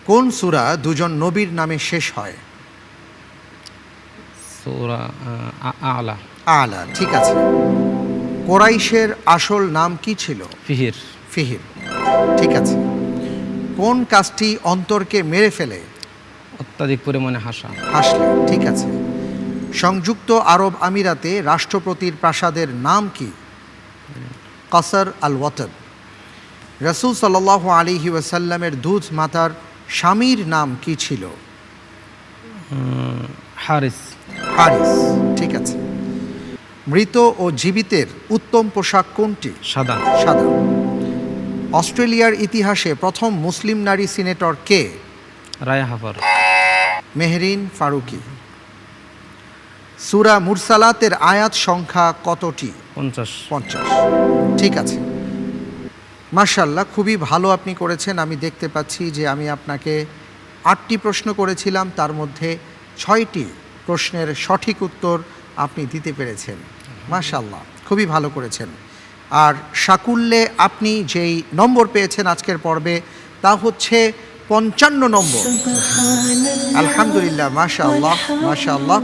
কোন সূরা দুজন নবীর নামে শেষ হয়? সূরা আলা। আলা, ঠিক আছে। কোরাইশের আসল নাম কি ছিল? ফিহির। ফিহির, ঠিক আছে। কোন কাজটি অন্তরকে মেরে ফেলে? অত্যাধিক পরিমাণে হাসা। হাসলে, ঠিক আছে। সংযুক্ত আরব আমিরাতে রাষ্ট্রপতির প্রাসাদের নাম কি? কাসর আল ওয়াতন। রাসূল সাল্লাল্লাহু আলাইহি ওয়াসাল্লামের দুধ মাতার স্বামীর নাম কি ছিল? হারিস। হারিস, ঠিক আছে। মৃত ও জীবিতের উত্তম পোশাক কোনটি? সাদা। সাদা। অস্ট্রেলিয়ার ইতিহাসে প্রথম মুসলিম নারী সিনেটর কে? রায়া হাফার। মেহরিন ফারুকি। সূরা মুরসালাতের আয়াত সংখ্যা কতটি? 50। 50, ঠিক আছে। মাশাআল্লাহ, খুবই ভালো আপনি করেছেন। আমি দেখতে পাচ্ছি যে আমি আপনাকে 8টি প্রশ্ন করেছিলাম, তার মধ্যে 6টি প্রশ্নের সঠিক উত্তর আপনি দিতে পেরেছেন। মাশাআল্লাহ, খুবই ভালো করেছেন। আর সাকুল্যে আপনি যেই নম্বর পেয়েছেন আজকের পর্বে, তা হচ্ছে 55 নম্বর। আলহামদুলিল্লাহ, মাশাআল্লাহ মাশাআল্লাহ।